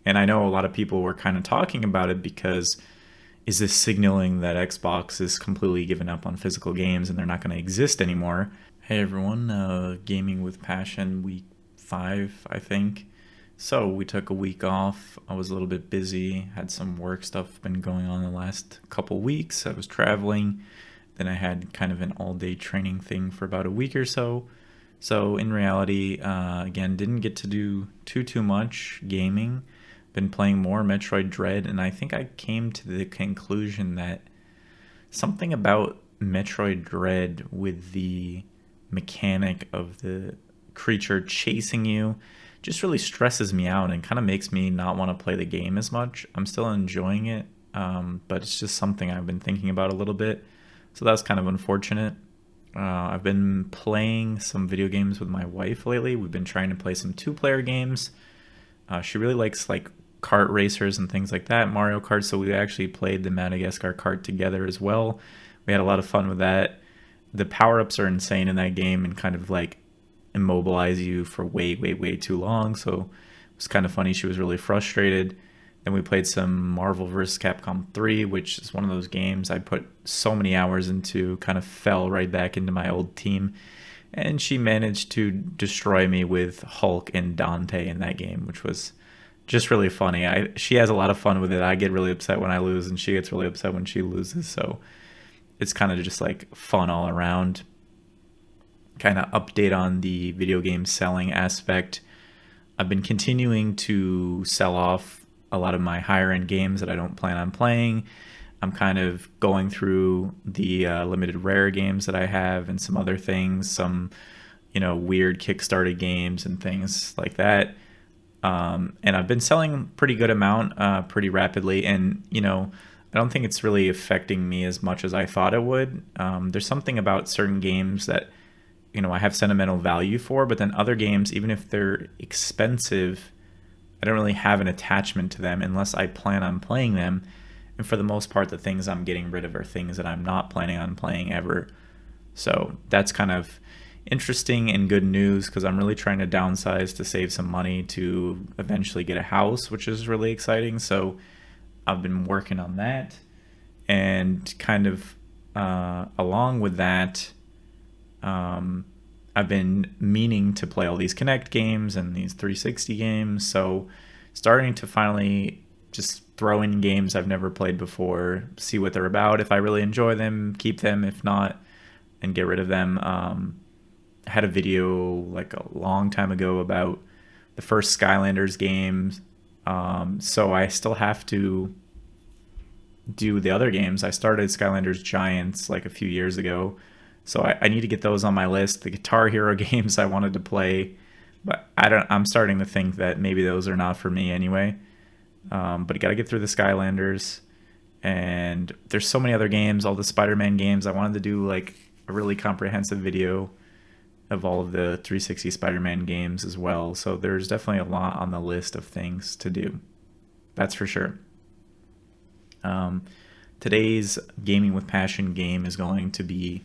And I know a lot of people were kind of talking about it because is this signaling that Xbox is completely given up on physical games and they're not going to exist anymore? Hey everyone, Gaming with Passion week 5, I think. So we took a week off. I was a little bit busy, had some work stuff been going on the last couple weeks. I was traveling. Then I had kind of an all-day training thing for about a week or so. So in reality, again, didn't get to do too much gaming. Been playing more Metroid Dread, and I think I came to the conclusion that something about Metroid Dread with the mechanic of the creature chasing you just really stresses me out and kind of makes me not want to play the game as much. I'm still enjoying it, but it's just something I've been thinking about a little bit. So that's kind of unfortunate. I've been playing some video games with my wife lately. We've been trying to play some two-player games. She really likes like kart racers and things like that, Mario Kart. So we actually played the Madagascar kart together as well. We had a lot of fun with that. The power-ups are insane in that game and kind of like immobilize you for way too long. So it was kind of funny. She was really frustrated. Then we played some Marvel vs. Capcom 3, which is one of those games I put so many hours into, kind of fell right back into my old team. And she managed to destroy me with Hulk and Dante in that game, which was just really funny. She has a lot of fun with it. I get really upset when I lose, and she gets really upset when she loses. So it's kind of just like fun all around. Kind of update on the video game selling aspect. I've been continuing to sell off a lot of my higher end games that I don't plan on playing. I'm kind of going through the limited rare games that I have and some other things, some weird Kickstarter games and things like that. And I've been selling pretty good amount pretty rapidly, and I don't think it's really affecting me as much as I thought it would. There's something about certain games that I have sentimental value for, but then other games, even if they're expensive, I don't really have an attachment to them unless I plan on playing them. And for the most part, the things I'm getting rid of are things that I'm not planning on playing ever. So that's kind of interesting and good news because I'm really trying to downsize to save some money to eventually get a house, which is really exciting. So I've been working on that. And kind of along with that, I've been meaning to play all these Kinect games and these 360 games. So starting to finally just throw in games I've never played before, see what they're about. If I really enjoy them, keep them. If not, and get rid of them. I had a video like a long time ago about the first Skylanders games. So I still have to do the other games. I started Skylanders Giants like a few years ago. So I need to get those on my list. The Guitar Hero games I wanted to play, but I'm starting to think that maybe those are not for me anyway. But you got to get through the Skylanders, and there's so many other games, all the Spider-Man games. I wanted to do like a really comprehensive video of all of the 360 Spider-Man games as well. So there's definitely a lot on the list of things to do. That's for sure. Today's Gaming with Passion game is going to be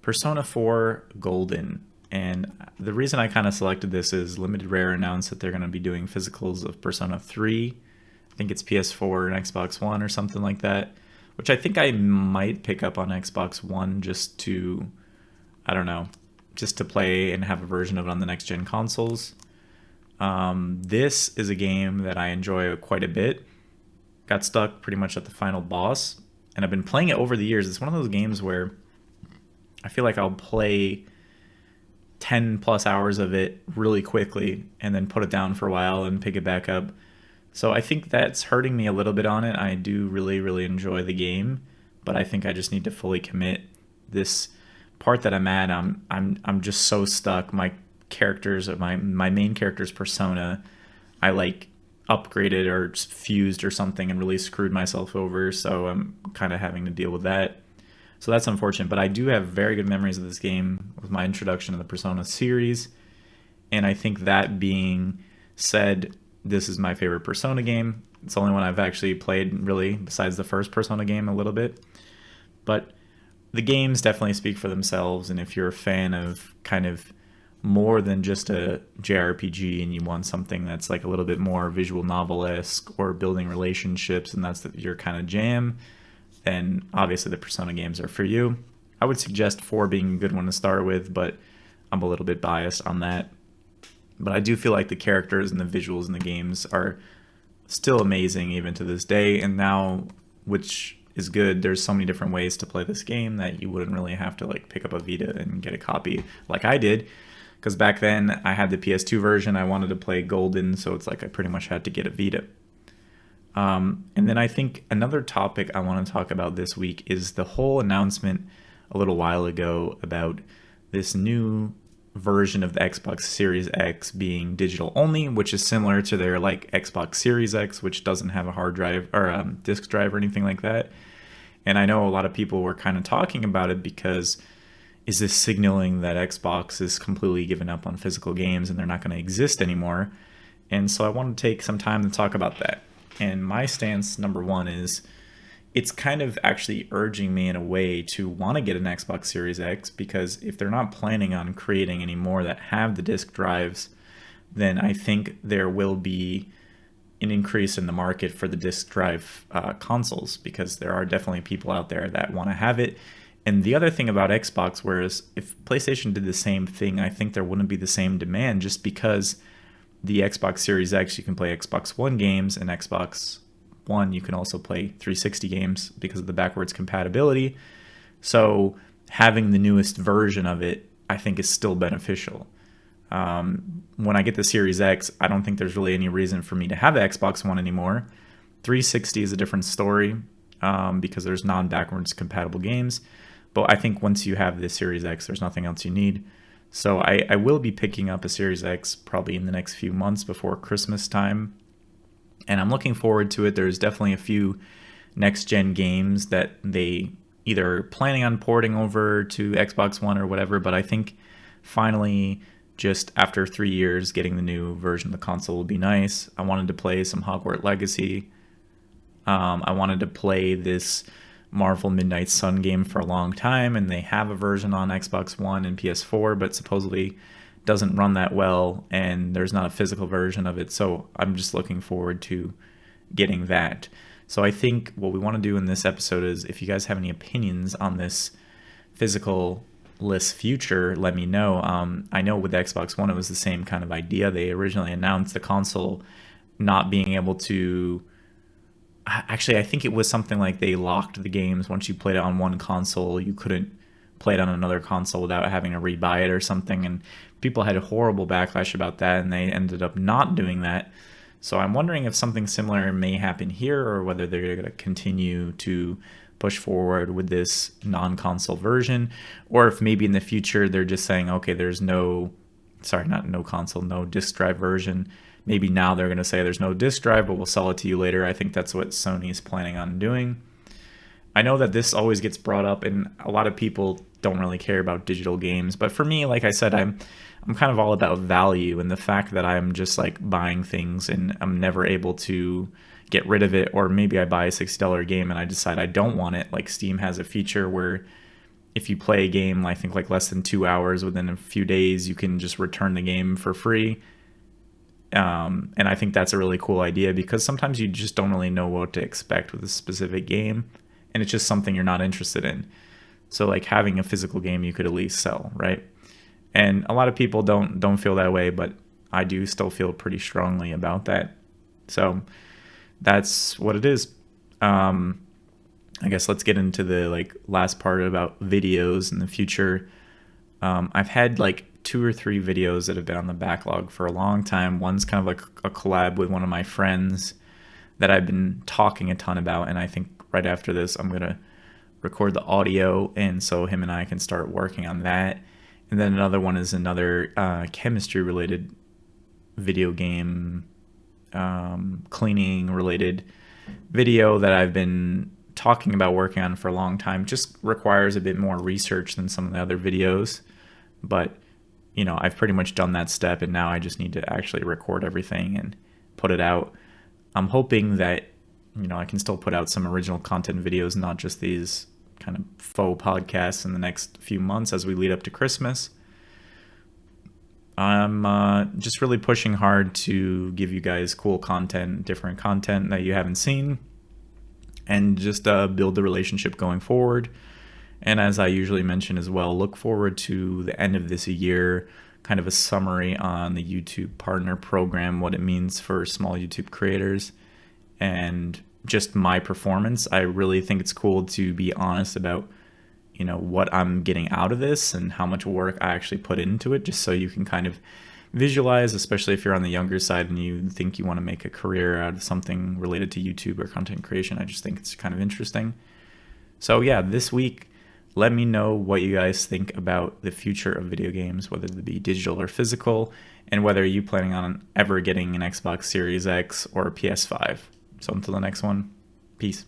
Persona 4 Golden. And the reason I kind of selected this is Limited Rare announced that they're going to be doing physicals of Persona 3. I think it's PS4 and Xbox One or something like that, which I think I might pick up on Xbox One just to, I don't know, just to play and have a version of it on the next gen consoles. This is a game that I enjoy quite a bit. Got stuck pretty much at the final boss, and I've been playing it over the years. It's one of those games where I feel like I'll play 10 plus hours of it really quickly and then put it down for a while and pick it back up. So I think that's hurting me a little bit on it. I do really enjoy the game, but I think I just need to fully commit. This part that I'm at, I'm just so stuck. My characters, my main character's persona, I like upgraded or just fused or something and really screwed myself over, so I'm kind of having to deal with that. So that's unfortunate, but I do have very good memories of this game with my introduction to the Persona series, and I think that being said, this is my favorite Persona game. It's the only one I've actually played, really, besides the first Persona game a little bit. But the games definitely speak for themselves, and if you're a fan of kind of more than just a JRPG and you want something that's like a little bit more visual novel-esque or building relationships and that's your kind of jam, then obviously the Persona games are for you. I would suggest 4 being a good one to start with, but I'm a little bit biased on that. But I do feel like the characters and the visuals in the games are still amazing even to this day. And now, which is good, there's so many different ways to play this game that you wouldn't really have to like pick up a Vita and get a copy like I did. Because back then I had the PS2 version, I wanted to play Golden, so it's like I pretty much had to get a Vita. And then I think another topic I want to talk about this week is the whole announcement a little while ago about this new version of the Xbox Series X being digital only, which is similar to their like Xbox Series X, which doesn't have a hard drive or a disk drive or anything like that. And I know a lot of people were kind of talking about it because is this signaling that Xbox is completely given up on physical games and they're not going to exist anymore? And so I want to take some time to talk about that. And my stance, number one, is it's kind of actually urging me in a way to want to get an Xbox Series X, because if they're not planning on creating any more that have the disk drives, then I think there will be an increase in the market for the disk drive consoles, because there are definitely people out there that want to have it. And the other thing about Xbox, whereas if PlayStation did the same thing, I think there wouldn't be the same demand, just because the Xbox Series X, you can play Xbox One games, and Xbox One, you can also play 360 games because of the backwards compatibility. So having the newest version of it, I think, is still beneficial. When I get the Series X, I don't think there's really any reason for me to have the Xbox One anymore. 360 is a different story because there's non-backwards compatible games. But I think once you have the Series X, there's nothing else you need. So I will be picking up a Series X probably in the next few months before Christmas time. And I'm looking forward to it. There's definitely a few next-gen games that they either planning on porting over to Xbox One or whatever. But I think finally, just after 3 years, getting the new version of the console will be nice. I wanted to play some Hogwarts Legacy. I wanted to play this Marvel Midnight Sun game for a long time, and they have a version on Xbox One and PS4, but supposedly doesn't run that well, and there's not a physical version of it, so I'm just looking forward to getting that. So I think what we want to do in this episode is, if you guys have any opinions on this physical-less future, let me know. I know with the Xbox One, it was the same kind of idea. They originally announced the console not being able to... Actually, I think it was something like they locked the games. Once you played it on one console, you couldn't play it on another console without having to rebuy it or something. And people had a horrible backlash about that, and they ended up not doing that. So I'm wondering if something similar may happen here, or whether they're going to continue to push forward with this non-console version, or if maybe in the future they're just saying, okay, there's no disc drive version. Maybe now they're going to say there's no disc drive, but we'll sell it to you later. I think that's what Sony's planning on doing. I know that this always gets brought up, and a lot of people don't really care about digital games. But for me, like I said, I'm kind of all about value, and the fact that I'm just like buying things and I'm never able to get rid of it. Or maybe I buy a $60 game and I decide I don't want it. Like Steam has a feature where if you play a game, I think like less than 2 hours, within a few days, you can just return the game for free. And I think that's a really cool idea, because sometimes you just don't really know what to expect with a specific game, and it's just something you're not interested in. So like having a physical game you could at least sell, right? And a lot of people don't feel that way, but I do still feel pretty strongly about that. So that's what it is. I guess let's get into the like last part about videos in the future. I've had like 2 or 3 videos that have been on the backlog for a long time. One's kind of like a collab with one of my friends that I've been talking a ton about, and I think right after this I'm going to record the audio, and so him and I can start working on that. And then another one is another chemistry related video game cleaning related video that I've been talking about working on for a long time. Just requires a bit more research than some of the other videos, but you know, I've pretty much done that step, and now I just need to actually record everything and put it out. I'm hoping that, you know, I can still put out some original content videos, not just these kind of faux podcasts in the next few months as we lead up to Christmas. I'm just really pushing hard to give you guys cool content, different content that you haven't seen, and just build the relationship going forward. And as I usually mention as well, look forward to the end of this year, kind of a summary on the YouTube Partner Program, what it means for small YouTube creators, and just my performance. I really think it's cool to be honest about, what I'm getting out of this and how much work I actually put into it, just so you can kind of visualize, especially if you're on the younger side and you think you want to make a career out of something related to YouTube or content creation. I just think it's kind of interesting. So yeah, this week, let me know what you guys think about the future of video games, whether they be digital or physical, and whether you planning on ever getting an Xbox Series X or a PS5. So until the next one, peace.